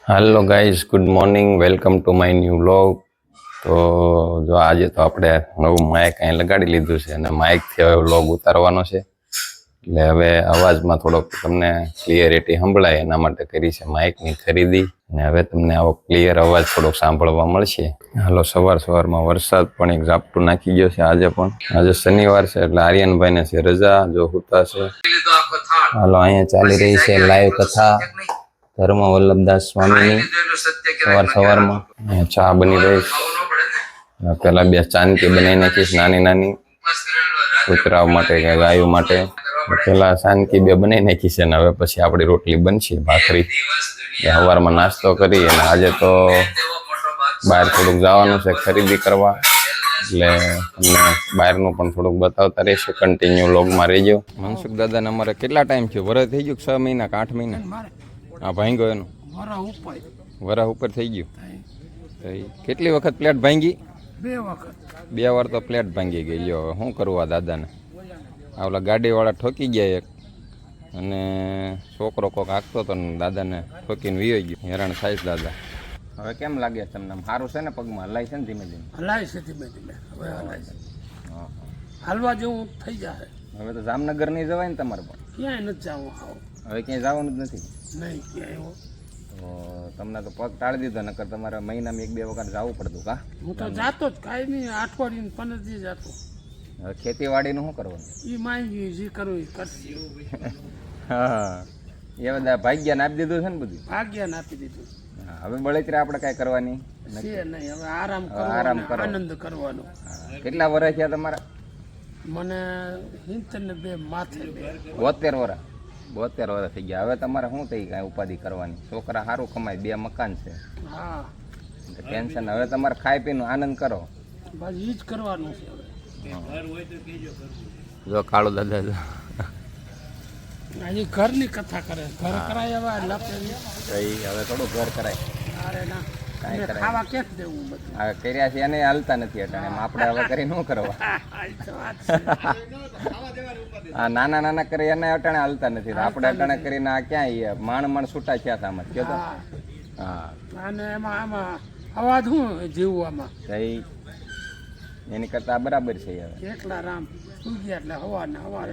Hello guys, good morning, welcome to my new vlog. તો જો આજે તો આપણે નવું માઇક અહીં લગાડી લીધું છે અને માઇકથી હવે વ્લોગ ઉતારવાનો છે. એટલે હવે અવાજમાં થોડોક તમને ક્લિયરિટી સંભળાય એના માટે કરી છે માઇકની ખરીદી. અને હવે તમને આવો ક્લિયર અવાજ થોડોક સાંભળવા મળશે. હાલો, સવારમાં વરસાદ પણ એક ઝાપટું નાખી ગયો છે. આજે શનિવાર છે એટલે આર્યનભાઈને છે રજા, જો હુતા છે. હાલો, અહીંયા ચાલી રહી છે લાઈવ કથા ધર્મ વલ્લભદાસ સ્વામીની. સવારમાં ચા બની રહી છે. પેલા બે ચાંદકી બનાવી નાખીશ નાની કૂતરાઓ માટે કે ગાયો માટે. પેલા ચાંદકી બે બનાવી નાખી છે ને હવે પછી આપણી રોટલી બનશે, ભાખરી. સવારમાં નાસ્તો કરી અને આજે તો બહાર થોડુંક જવાનું છે ખરીદી કરવા, એટલે તમને બહારનું પણ થોડુંક બતાવતા રહીશું. કન્ટિન્યુ લોગમાં રહેજો. મનસુખ દાદાને અમારે કેટલા ટાઈમ થયો? વરસ થઈ ગયું? 6 મહિના કે 8 મહિના? હા, ભાંગ્યો એનું વરસ ઉપર થઈ ગયું. કેટલી વખત પ્લેટ ભાંગી? 2 વખત. 2 વાર તો પ્લેટ ભાંગી ગઈ. લ્યો, શું કરવું આ દાદાને? આવલા ગાડીવાળા ઠોકી ગયા એક, અને છોકરો કોક હાંકતો હતો ને દાદાને ઠોકીને વીયો ગયો. હેરાન થાય દાદા. હવે કેમ લાગે તમને? સારું છે ને? પગમાં હલાય છે ને? ધીમે ધીમે હલાય છે, ધીમે ધીમે હવે હલાય છે. હાલવા જેવું થઈ જાય. હવે તો જામનગર નહીં જવાય ને તમારે? પણ ક્યાંય નથી જવું. હવે ક્યાંય જવાનું જ નથી? નહીં ક્યાંય. તો તમને તો પગ ટાળી દીધો, નકર તમારે મહિનામાં 1-2 વખત જવું પડતું કા? હું તો જાતો જ કાંઈ નહીં, અઠવાડિયું 15 દી જાતો. હવે ખેતીવાડીનું શું કરવાનું? એ માંગી જે કરવું એ કરશે. હા, એ બધા ભાગ્યાને આપી દીધું છે ને બધું? ભાગ્યાને આપી દીધું. હા, હવે બળતરા આપણે કાંઈ કરવાની છે નહીં. હવે આરામ કરો, આનંદ કરવાનો. કેટલા વર્ષ થયા તમારા? મને 72 માથે 72 વર્ષ. 72 વર્ષ થઈ ગયા. હવે તમારે શું થઈ કાંઈ ઉપાધિ કરવાની? છોકરા સારું કમાય, 2 મકાન છે. હા, ટેન્શન. હવે તમારે ખાઈ પીને આનંદ કરો. બસ એ જ કરવાનું છે. જો કાળુ દાદા હજી ઘરની કથા કરે. ઘર કરાય હવે હવે થોડું ઘર કરાય. અરે ના, ખાવા ક્યાંક દેવું બધું. હવે કર્યા છે એને હાલતા નથી અટાણે. આપણે હવે કરી ન કરવા. હા, નાના કરી એને અટાણે હાલતા નથી. આપણે અટાણે કરીને આ ક્યાં માણ છૂટા થયા હતા આમાં કયો તો. હા, અને આમાં અવાજ શું જીવવું આમાં એની કરતા બરાબર છે. હવે એકલા રામ ગયા એટલે હવા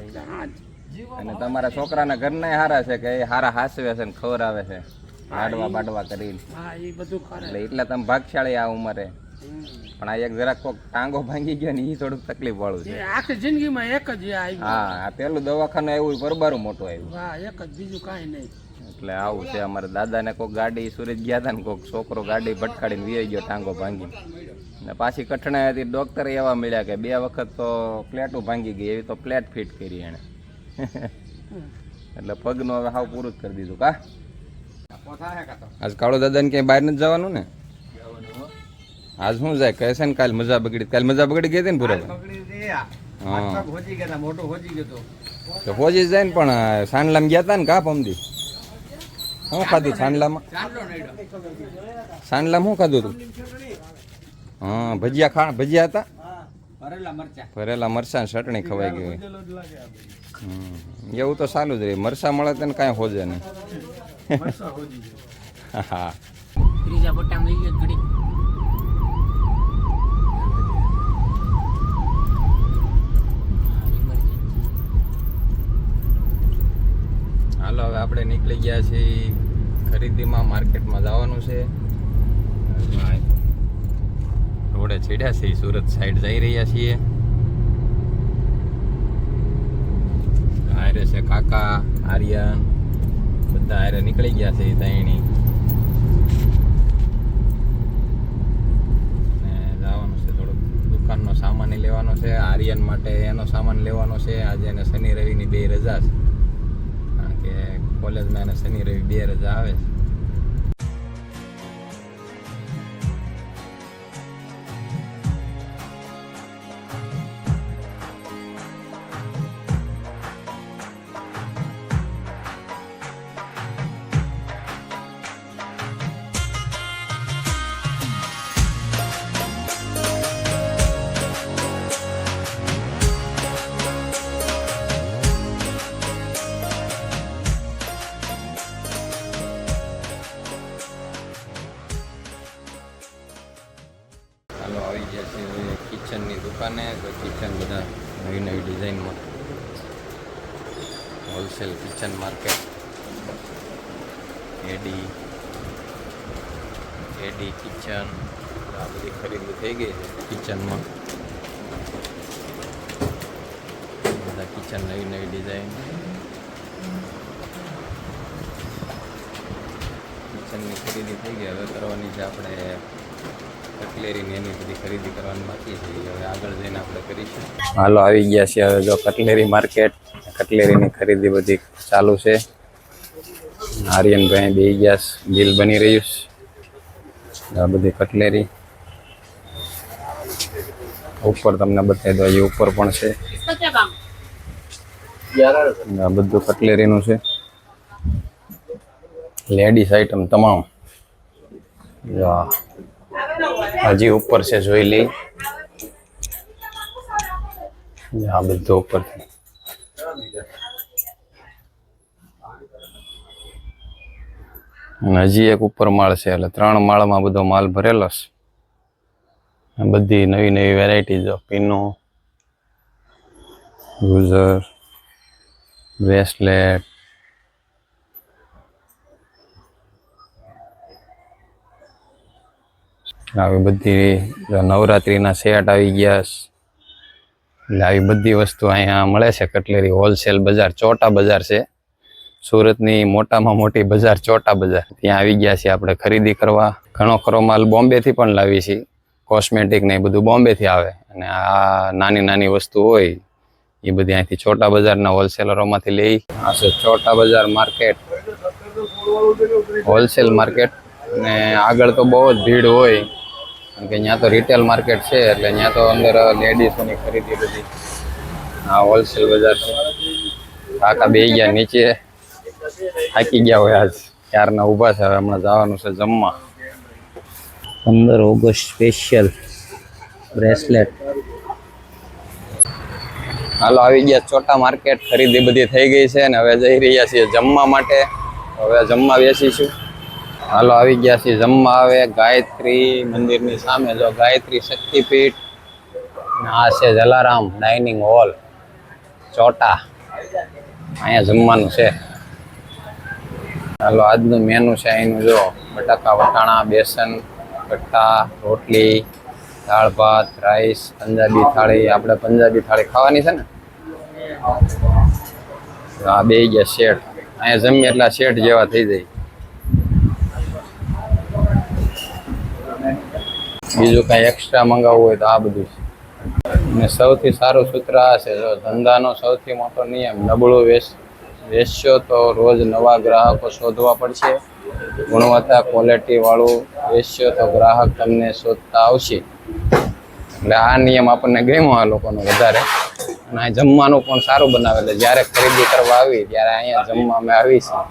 એટલે હાજ. અને તમારા છોકરાના ઘરના સારા છે કે એ સારા હાસવે છે ને ખવડાવે છે, બાડવા કરીને? હા, એ બધું કરે. એટલે તમે ભાગશાળી આ ઉંમરે. પણ આ એક જરાક કોક ટાંગો ભાંગી ગયો ને એ થોડુંક તકલીફ વાળું છે. આખી જિંદગીમાં એક જ આવ્યું. હા, આ પેલું દવાખાનું આવ્યું બરબારું મોટું આવ્યું. હા, એક જ, બીજું કાંઈ નહીં. એટલે આવું છે. અમારા દાદાને કોક ગાડી સુરત ગયા હતા ને કોક છોકરો ગાડી ભટકાડીને વી ગયો ટાંગો ભાંગીને. ને પાછી કઠણાઈ હતી. ડોક્ટર એવા મળ્યા કે 2 વખત તો પ્લેટો ભાંગી ગઈ. એવી તો પ્લેટ ફિટ કરી એને. એટલે પગનું હવે હાવ પૂરું જ કરી દીધું કા? આજ કાળો દાદાને ક્યાંય બહાર નથી જવાનું ને? આજ શું જાય કહે છે ને? કાલ મજા બગડી. કાલ મજા બગડી ગઈ હતી ને પૂરા? હા, તો હોજી જાય ને. પણ સાંડલામાં ગયા હતા ને કા પમદી? શું ખાધું સાંડલામાં? શું ખાધું તું? હા, ભજીયા હતા. ભરેલા મરચાં ચટણી ખવાઈ ગઈ હોય. એવું તો સારું જ રહે. મરસા મળે તો કાંઈ હોજે નહીં. હા, ત્રીજા પટ્ટામાં લઈ ગયો ઘડી. હાલો, હવે આપણે નીકળી ગયા છીએ ખરીદીમાં. માર્કેટમાં જવાનું છે. રોડે ચડ્યા છે, સુરત સાઈડ જઈ રહ્યા છીએ. આરે છે કાકા, આર્યન, બધા આરે નીકળી ગયા છે તઈની. ને જવાનું છે થોડુંક દુકાનનો સામાન લેવાનો છે. આર્યન માટે એનો સામાન લેવાનો છે. આજે એને શનિ રવિની 2 રજા છે, કારણ કે કોલેજમાં એને શનિ રવિ 2 રજા આવે છે. ગયા છે કિચનની દુકાને. તો કિચન બધા નવી નવી ડિઝાઇનમાં, હોલસેલ કિચન માર્કેટ. એડી કિચન આ બધી ખરીદી થઈ ગઈ છે કિચનમાં. બધા કિચન નવી નવી ડિઝાઇન, કિચનની ખરીદી થઈ ગઈ. હવે કરવાની છે આપણે કટલેરીની, એની બધી ખરીદી કરવાની બાકી છે. હવે આગળ જઈને આપણે કરીશું. હાલો આવી ગયા છે હવે જો કટલેરી માર્કેટ. કટલેરીની ખરીદી બધી ચાલુ છે. આર્યનભાઈ બે ગયા, બિલ બની રહ્યું છે. આ બધી કટલેરી ઉપર તમને બતાવી દો. અહીં ઉપર પણ છે. આ બધું કટલેરીનું છે. લેડીઝ આઈટમ તમામ હજી ઉપર છે, જોઈ લઈ. આ બધું ઉપર છે. હજી એક ઉપર માળ છે, એટલે 3 માળમાં બધો માલ ભરેલો છે. બધી નવી નવી વેરાયટી જો પીનો, યુઝર, બ્રેસલેટ, આવી બધી નવરાત્રિના સેટ આવી ગયા. એટલે આવી બધી વસ્તુ અહીંયા મળે છે. કટલેરી હોલસેલ બજાર, ચોટા બજાર છે. સુરતની મોટામાં મોટી બજાર ચોટા બજાર, ત્યાં આવી ગયા છીએ આપણે ખરીદી કરવા. ઘણો ખરો માલ બોમ્બેથી પણ લાવી છીએ. કોસ્મેટિક ને એ બધું બોમ્બેથી આવે. અને આ નાની નાની વસ્તુ હોય એ બધી અહીંથી છોટા બજારના હોલસેલરોમાંથી લઈ. આ છે ચોટા બજાર માર્કેટ, હોલસેલ માર્કેટ. ને આગળ તો બહુ જ ભીડ હોય, કારણ કે અહીંયા તો રિટેલ માર્કેટ છે. એટલે અહીંયા તો અંદર લેડીઝોની ખરીદી બધી. આ હોલસેલ બજાર છે. કાકા બે ગયા નીચે, થાકી ગયા હોય આજ, ક્યારના ઊભા છે. હવે હમણાં જવાનું છે જમવા. 15 ઓગસ્ટ સ્પેશિયલ બ્રેસલેટ. હાલો આવી ગયા ચોટા માર્કેટ. ખરીદી બધી થઈ ગઈ છે ને હવે જઈ રહ્યા છીએ જમવા માટે. હવે જમવા બેસીશું. હાલો આવી ગયા છીએ જમવા. આવે ગાયત્રી મંદિરની સામે જો ગાયત્રી શક્તિપીઠ. આ છે જલારામ ડાઇનિંગ હોલ ચોટા. અહીંયા જમવાનું છે. હાલો આજનું મેનુ છે અહીંનું જો બટાકા વટાણા, બેસન, કટ્ટા, રોટલી, દાળ ભાત, રાઈસ, પંજાબી થાળી. આપણે પંજાબી થાળી ખાવાની છે ને. આ બે ગયા શેઠ. અહીંયા જમીએ એટલા શેઠ જેવા થઈ જાય. બીજું કાંઈ એક્સ્ટ્રા મંગાવવું હોય તો આ બધું છે. અને સૌથી સારું સૂત્ર આ છે, જો ધંધાનો સૌથી મોટો નિયમ, નબળું વેચશો તો રોજ નવા ગ્રાહકો શોધવા પડશે. ગુણવત્તા ક્વોલિટી વાળું વેચશો તો ગ્રાહક તમને શોધતા આવશે. એટલે આ નિયમ આપણને ગમ્યો આ લોકોનો વધારે. અને આ જમવાનું પણ સારું બનાવે. એટલે જ્યારે ખરીદી કરવા આવી ત્યારે અહીંયા જમવા અમે આવી છીએ.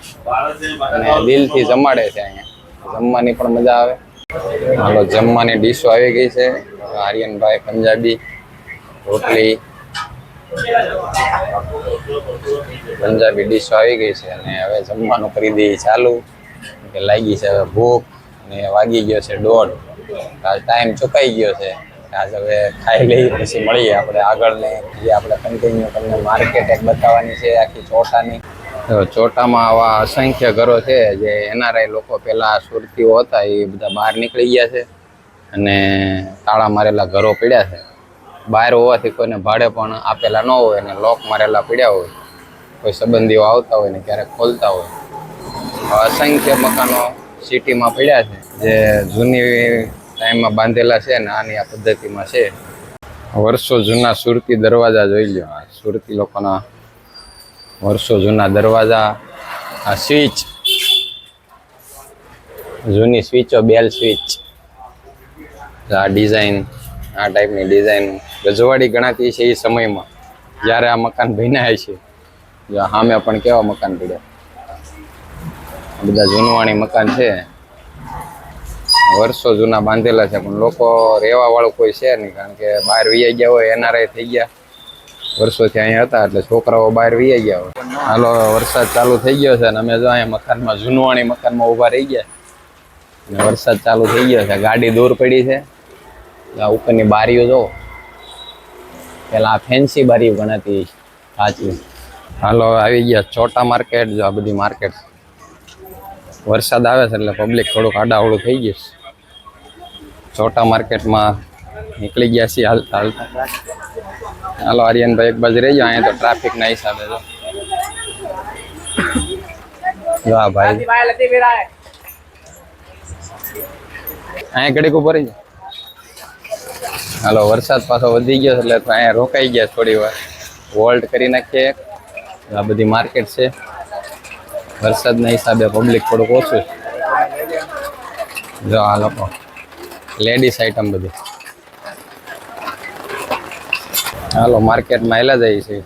અને દિલથી જમાડે છે. અહીંયા જમવાની પણ મજા આવે. હાલો જમવાની ડીશો આવી ગઈ છે. આર્યનભાઈ પંજાબી રોટલી, પંજાબી ડીશો આવી ગઈ છે. અને હવે જમવાનું ખરીદી ચાલુ. કે લાગી છે હવે ભૂખ. અને વાગી ગયો છે 1:30. ટાઈમ ચુકાઈ ગયો છે. આજ હવે ખાઈ લઈ પછી મળીએ આપણે આગળને. જે આપણે કન્ટિન્યુ તમને માર્કેટ એક બતાવવાની છે આખી ચોટાની. ચોટામાં આવા અસંખ્ય ઘરો છે જે એનઆરઆઈ લોકો પહેલાં સુરતીઓ હતા એ બધા બહાર નીકળી ગયા છે. અને તાળા મારેલા ઘરો પડ્યા છે. બહાર હોવાથી કોઈને ભાડે પણ આપેલા ન હોય અને લોક મારેલા પડ્યા હોય. કોઈ સંબંધીઓ આવતા હોય ને ક્યારેક ખોલતા હોય. અસંખ્ય મકાનો સિટીમાં પડ્યા છે જે જૂની ટાઈમમાં બાંધેલા છે ને આની આ પદ્ધતિમાં છે. વર્ષો જૂના સુરતી દરવાજા જોઈ લો. આ સુરતી લોકોના વર્ષો જૂના દરવાજા. આ સ્વિચ, જૂની સ્વિચો, બેલ સ્વિચ. આ ડિઝાઇન, આ ટાઈપની ડિઝાઇન રજવાડી ગણાતી છે એ સમયમાં જ્યારે આ મકાન બન્યા છે. સામે પણ કેવા મકાન પડ્યા. બધા જૂનવાણી મકાન છે, વર્ષો જૂના બાંધેલા છે. પણ લોકો રહેવા વાળું કોઈ છે નહીં, કારણ કે બહાર વિયાઈ ગયા હોય. એનઆરઆઈ થઈ ગયા, વર્ષોથી અહીંયા હતા એટલે છોકરાઓ બહાર વિયાઈ ગયા હોય. હાલો વરસાદ ચાલુ થઈ ગયો છે અને અમે જો અહીંયા મકાનમાં, જૂનવાણી મકાનમાં ઊભા રહી ગયા. અને વરસાદ ચાલુ થઈ ગયો છે. ગાડી દૂર પડી છે આ ઉપરની બારીઓ જો પેલા ફેન્સી બારીઓ ગણાતી સાચી. હાલો આવી ગયા ચોટા માર્કેટ. જો આ બધી માર્કેટ વરસાદ આવે છે એટલે પબ્લિક થોડુંક આડાવડું થઈ ગયું છે. ચોટા માર્કેટમાં નીકળી ગયા છીએ હાલતા હાલતા. હાલો આર્યનભાઈ એક બાજુ રહી જાઓ, અહીંયા તો ટ્રાફિકના હિસાબે જો વાહ ભાઈ અહીંયા ઘડીક ઉપર રહી જાય. હાલો વરસાદ પાછો વધી ગયો એટલે અહીંયા રોકાઈ ગયા થોડી વાર, વોલ્ટ કરી નાખીએ. આ બધી માર્કેટ છે. વરસાદના હિસાબે પબ્લિક થોડુંક ઓછું છે. જો આ લોકો લેડીઝ આઈટમ બધી. હાલો માર્કેટમાં હેલા જાય છે.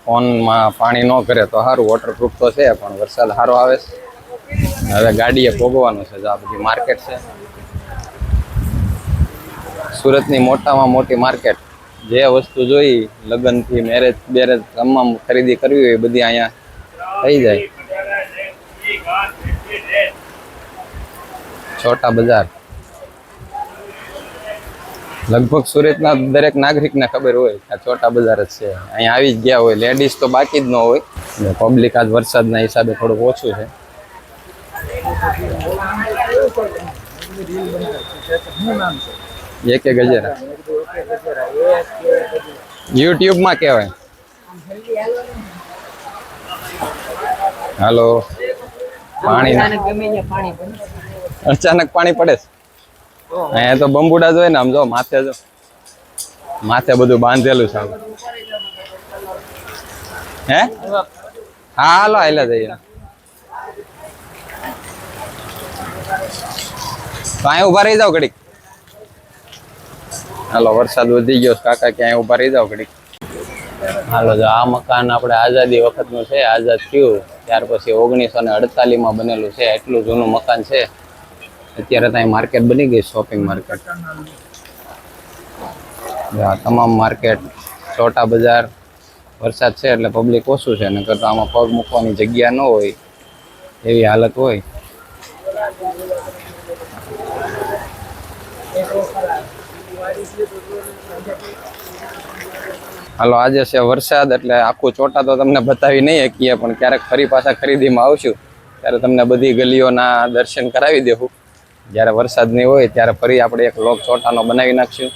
ફોનમાં પાણી ન કરે તો સારું, વોટરપ્રૂફ તો છે પણ વરસાદ સારો આવે છે. હવે ગાડીએ ભોગવવાનું છે. જો આ બધી માર્કેટ છે. સુરતની મોટામાં મોટી માર્કેટ. જે વસ્તુ જોઈ લગ્નથી મેરેજ બેરેજ તમામ ખરીદી કરવી હોય એ બધી અહીંયા થઈ જાય. છોટા બજાર લગભગ સુરતના દરેક નાગરિકને ખબર હોય કે આ છોટા બજાર જ છે. અહીંયા આવી જ ગયા હોય. લેડીઝ તો બાકી જ ન હોય. પબ્લિક આજ વરસાદના હિસાબે થોડુંક ઓછું છે. એક ગજેરા યુટ્યુબમાં કહેવાય. હાલો પાણી અચાનક પાણી પડે છે. અહીંયા તો બંબુડા જોઈએ ને આમ જો માથે, જો માથે બધું બાંધેલું છે. હે હા હાલો હાલ્યા જઈએ. તો અહીંયા ઉભા રહી જાવ ઘડીક. હાલો વરસાદ વધી ગયો કાકા, ક્યાંય ઉભા રહી જાવ ઘડીક. હાલો જો આ મકાન આપણે આઝાદી વખતનું છે. આઝાદ થયું ત્યાર પછી 1948માં બનેલું છે. એટલું જૂનું મકાન છે. અત્યારે ત્યાં માર્કેટ બની ગઈ, શોપિંગ માર્કેટ. તમામ માર્કેટ, છોટા બજાર. વરસાદ છે એટલે પબ્લિક ઓછું છે, નકર તો આમાં પગ મૂકવાની જગ્યા ન હોય એવી હાલત હોય. હાલો આજે છે વરસાદ એટલે આખું ચોટા તો તમને બતાવી નહીં શકીએ, પણ ક્યારેક ફરી પાછા ખરીદીમાં આવશું ત્યારે તમને બધી ગલીઓના દર્શન કરાવી દેવું. જ્યારે વરસાદ નહીં હોય ત્યારે ફરી આપણે એક લોક ચોટાનો બનાવી નાખશું.